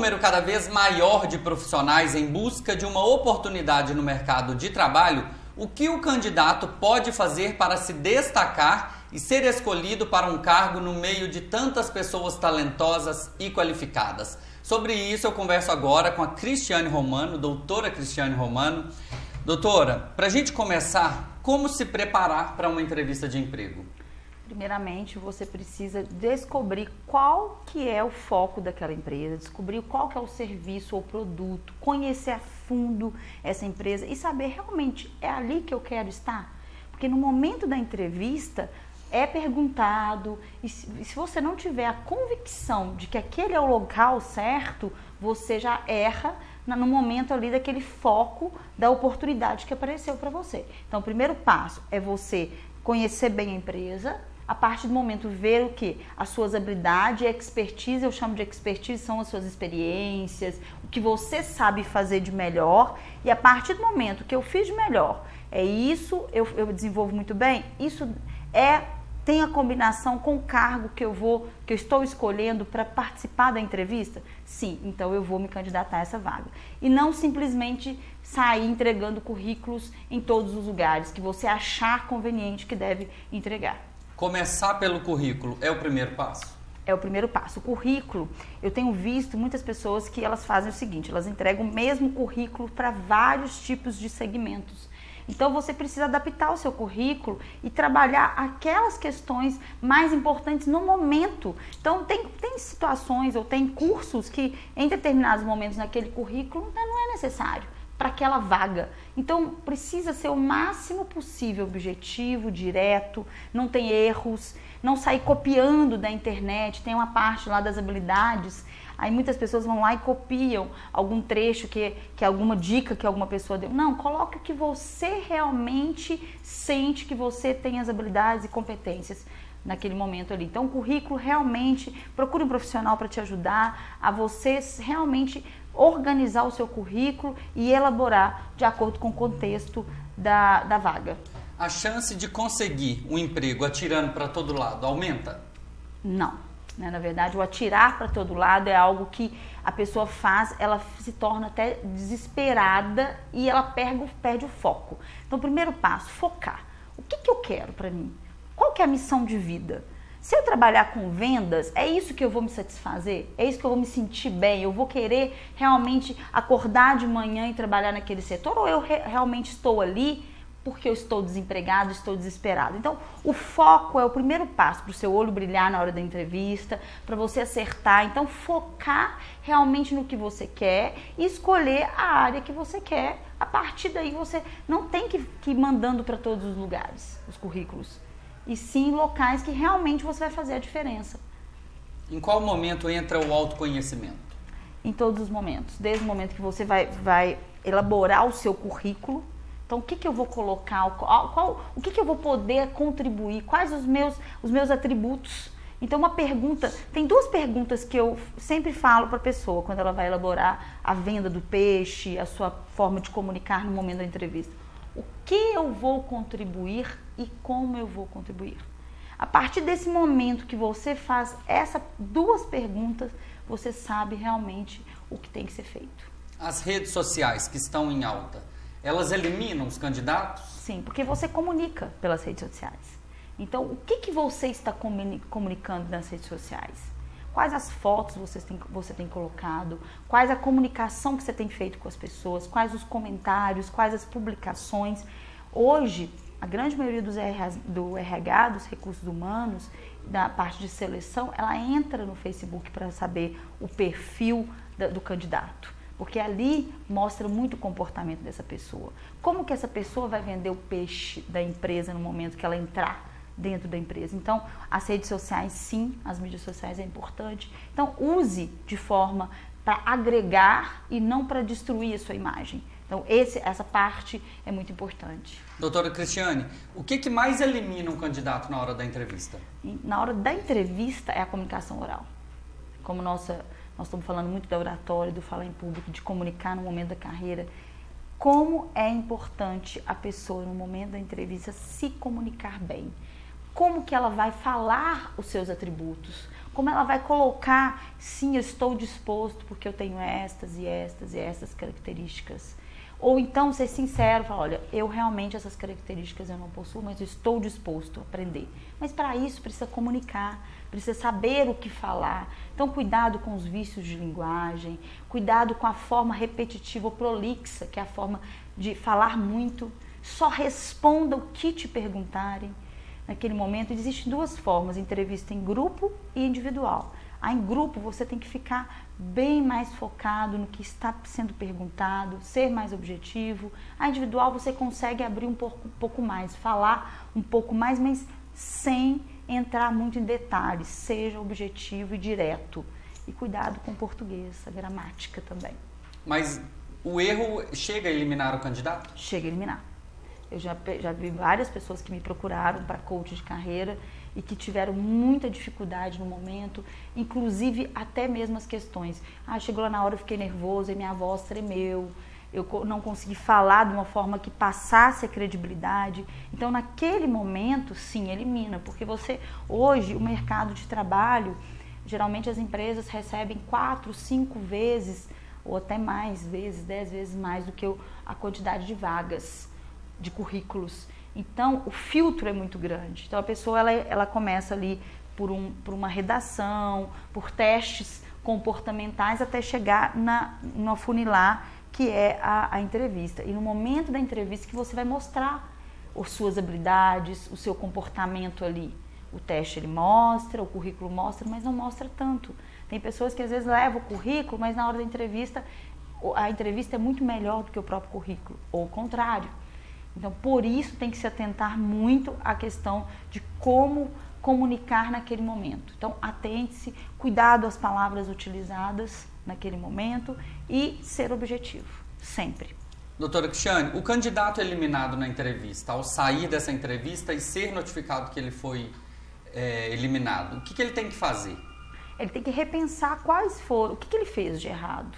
número cada vez maior de profissionais em busca de uma oportunidade no mercado de trabalho, o que o candidato pode fazer para se destacar e ser escolhido para um cargo no meio de tantas pessoas talentosas e qualificadas? Sobre isso eu converso agora com a Cristiane Romano, doutora Cristiane Romano. Doutora, para a gente começar, como se preparar para uma entrevista de emprego? Primeiramente, você precisa descobrir qual que é o foco daquela empresa, descobrir qual que é o serviço ou produto, conhecer a fundo essa empresa e saber realmente é ali que eu quero estar. Porque no momento da entrevista é perguntado e se você não tiver a convicção de que aquele é o local certo, você já erra no momento ali daquele foco da oportunidade que apareceu para você. Então, o primeiro passo é você conhecer bem a empresa. A partir do momento ver o que? As suas habilidades, expertise, eu chamo de expertise, são as suas experiências, o que você sabe fazer de melhor. E a partir do momento que eu fiz de melhor, é isso, eu desenvolvo muito bem, isso tem a combinação com o cargo que eu estou escolhendo para participar da entrevista? Sim, então eu vou me candidatar a essa vaga. E não simplesmente sair entregando currículos em todos os lugares que você achar conveniente que deve entregar. Começar pelo currículo é o primeiro passo? É o primeiro passo. O currículo, eu tenho visto muitas pessoas que elas fazem o seguinte, elas entregam o mesmo currículo para vários tipos de segmentos. Então, você precisa adaptar o seu currículo e trabalhar aquelas questões mais importantes no momento. Então, tem situações ou tem cursos que, em determinados momentos naquele currículo, não é necessário para aquela vaga. Então, precisa ser o máximo possível objetivo, direto, não tem erros, não sair copiando da internet. Tem uma parte lá das habilidades, aí muitas pessoas vão lá e copiam algum trecho, que alguma dica que alguma pessoa deu. Não, coloque o que você realmente sente que você tem as habilidades e competências naquele momento ali. Então, o currículo realmente, procure um profissional para te ajudar a você realmente organizar o seu currículo e elaborar de acordo com o contexto da vaga. A chance de conseguir um emprego atirando para todo lado aumenta? Não. Na verdade, o atirar para todo lado é algo que a pessoa faz, ela se torna até desesperada e ela perde o foco. Então, o primeiro passo, focar. O que eu quero para mim? Qual que é a missão de vida? Se eu trabalhar com vendas, é isso que eu vou me satisfazer? É isso que eu vou me sentir bem? Eu vou querer realmente acordar de manhã e trabalhar naquele setor? Ou eu realmente estou ali porque eu estou desempregado, estou desesperado? Então, o foco é o primeiro passo para o seu olho brilhar na hora da entrevista, para você acertar. Então, focar realmente no que você quer e escolher a área que você quer. A partir daí, você não tem que ir mandando para todos os lugares os currículos. E sim locais que realmente você vai fazer a diferença. Em qual momento entra o autoconhecimento? Em todos os momentos. Desde o momento que você vai elaborar o seu currículo. Então, o que eu vou colocar? O que eu vou poder contribuir? Quais os meus atributos? Então, tem duas perguntas que eu sempre falo para a pessoa quando ela vai elaborar a venda do peixe, a sua forma de comunicar no momento da entrevista. O que eu vou contribuir e como eu vou contribuir? A partir desse momento que você faz essas duas perguntas, você sabe realmente o que tem que ser feito. As redes sociais que estão em alta, elas eliminam os candidatos? Sim, porque você comunica pelas redes sociais. Então, o que você está comunicando nas redes sociais? Quais as fotos você tem colocado, quais a comunicação que você tem feito com as pessoas, quais os comentários, quais as publicações. Hoje, a grande maioria do RH, dos recursos humanos, da parte de seleção, ela entra no Facebook para saber o perfil do candidato. Porque ali mostra muito o comportamento dessa pessoa. Como que essa pessoa vai vender o peixe da empresa no momento que ela entrar dentro da empresa? Então, as redes sociais, sim, as mídias sociais é importante. Então, use de forma para agregar e não para destruir a sua imagem. Então, essa parte é muito importante. Doutora Cristiane, o que mais elimina um candidato na hora da entrevista? Na hora da entrevista é a comunicação oral. Como nós estamos falando muito da oratória, do falar em público, de comunicar no momento da carreira. Como é importante a pessoa, no momento da entrevista, se comunicar bem. Como que ela vai falar os seus atributos? como ela vai colocar, sim, eu estou disposto porque eu tenho estas e estas e estas características. Ou então ser sincero, falar, olha, eu realmente essas características eu não possuo, mas eu estou disposto a aprender. Mas para isso precisa comunicar, precisa saber o que falar. Então cuidado com os vícios de linguagem, cuidado com a forma repetitiva ou prolixa, que é a forma de falar muito. Só responda o que te perguntarem. Naquele momento existem duas formas, entrevista em grupo e individual. Em grupo você tem que ficar bem mais focado no que está sendo perguntado, ser mais objetivo. A individual você consegue abrir um pouco mais, falar um pouco mais, mas sem entrar muito em detalhes. Seja objetivo e direto. E cuidado com o português, a gramática também. Mas o erro chega a eliminar o candidato? Chega a eliminar. Eu já vi várias pessoas que me procuraram para coach de carreira e que tiveram muita dificuldade no momento, inclusive até mesmo as questões. Chegou lá na hora, eu fiquei nervoso e minha voz tremeu, eu não consegui falar de uma forma que passasse a credibilidade. Então, naquele momento, sim, elimina, porque hoje, o mercado de trabalho, geralmente as empresas recebem 4, 5 vezes, ou até mais vezes, 10 vezes mais do que a quantidade de vagas, de currículos. Então, o filtro é muito grande. Então, a pessoa ela começa ali por uma redação, por testes comportamentais, até chegar no afunilar, que é a entrevista. E no momento da entrevista que você vai mostrar as suas habilidades, o seu comportamento ali. O teste ele mostra, o currículo mostra, mas não mostra tanto. Tem pessoas que às vezes levam o currículo, mas na hora da entrevista, a entrevista é muito melhor do que o próprio currículo, ou o contrário. Então, por isso tem que se atentar muito à questão de como comunicar naquele momento. Então, atente-se, cuidado às palavras utilizadas naquele momento e ser objetivo, sempre. Doutora Cristiane, o candidato eliminado na entrevista, ao sair dessa entrevista e ser notificado que ele foi eliminado, o que ele tem que fazer? Ele tem que repensar quais foram, o que ele fez de errado,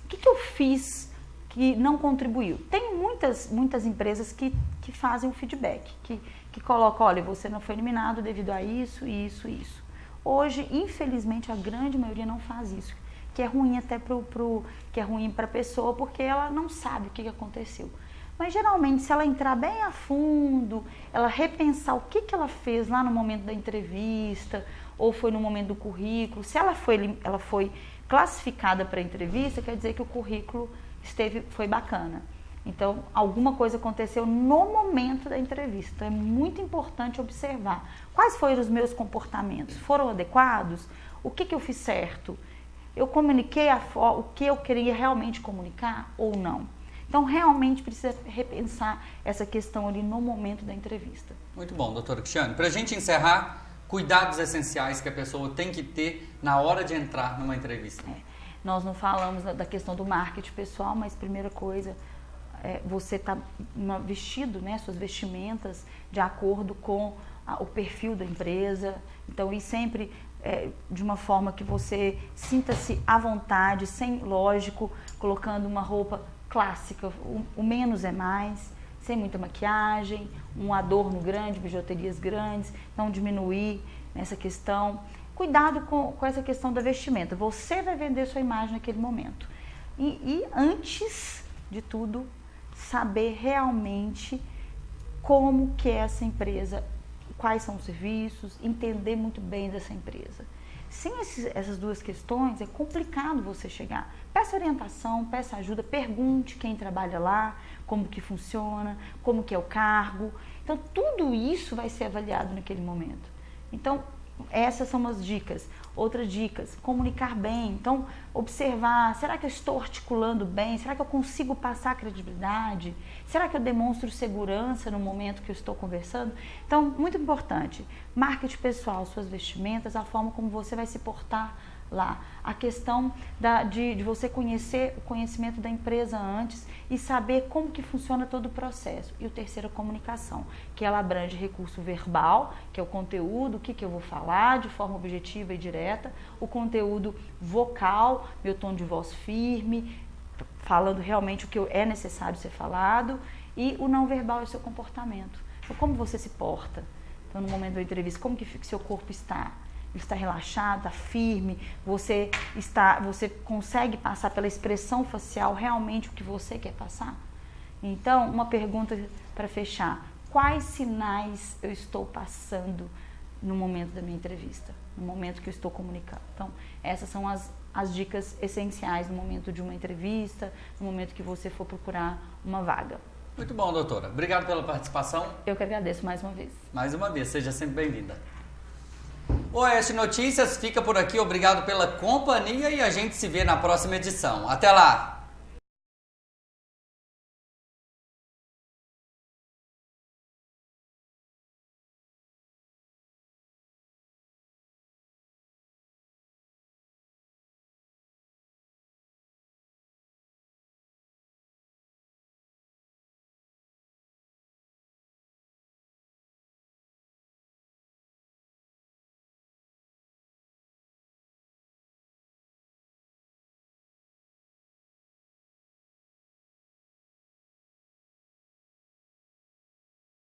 o que eu fiz que não contribuiu. Tem muitas empresas que fazem o feedback, que colocam, olha, você não foi eliminado devido a isso, isso, isso. Hoje, infelizmente, a grande maioria não faz isso, que é ruim até que é ruim para a pessoa, porque ela não sabe o que aconteceu. Mas geralmente, se ela entrar bem a fundo, ela repensar o que ela fez lá no momento da entrevista, ou foi no momento do currículo, se ela foi classificada para a entrevista, quer dizer que o currículo foi bacana. Então, alguma coisa aconteceu no momento da entrevista. Então, é muito importante observar quais foram os meus comportamentos. Foram adequados? O que eu fiz certo? Eu comuniquei o que eu queria realmente comunicar ou não? Então, realmente precisa repensar essa questão ali no momento da entrevista. Muito bom, doutora Cristiane. Para a gente encerrar, cuidados essenciais que a pessoa tem que ter na hora de entrar numa entrevista. Nós não falamos da questão do marketing pessoal, mas primeira coisa, você está vestido, né, suas vestimentas de acordo com o perfil da empresa. Então, ir sempre de uma forma que você sinta-se à vontade, lógico, colocando uma roupa clássica, o menos é mais, sem muita maquiagem, um adorno grande, bijuterias grandes, não diminuir nessa questão. Cuidado com essa questão da vestimenta. Você vai vender sua imagem naquele momento. E antes de tudo, saber realmente como que é essa empresa, quais são os serviços, entender muito bem dessa empresa. Sem essas duas questões, é complicado você chegar. Peça orientação, peça ajuda, pergunte quem trabalha lá, como que funciona, como que é o cargo. Então, tudo isso vai ser avaliado naquele momento. Então, essas são as dicas. Outras dicas, comunicar bem. Então, observar, será que eu estou articulando bem? Será que eu consigo passar credibilidade? Será que eu demonstro segurança no momento que eu estou conversando? Então, muito importante, marketing pessoal, suas vestimentas, a forma como você vai se portar lá. A questão de você conhecer o conhecimento da empresa antes e saber como que funciona todo o processo. E o terceiro, a comunicação, que ela abrange recurso verbal, que é o conteúdo, o que eu vou falar de forma objetiva e direta, o conteúdo vocal, meu tom de voz firme, falando realmente o que é necessário ser falado, e o não verbal é o seu comportamento. Então, como você se porta? Então, no momento da entrevista, como que seu corpo está? Ele está relaxado, está firme, você consegue passar pela expressão facial realmente o que você quer passar? Então, uma pergunta para fechar. Quais sinais eu estou passando no momento da minha entrevista, no momento que eu estou comunicando? Então, essas são as dicas essenciais no momento de uma entrevista, no momento que você for procurar uma vaga. Muito bom, doutora. Obrigado pela participação. Eu que agradeço mais uma vez. Mais uma vez, seja sempre bem-vinda. O Oeste Notícias fica por aqui. Obrigado pela companhia e a gente se vê na próxima edição. Até lá!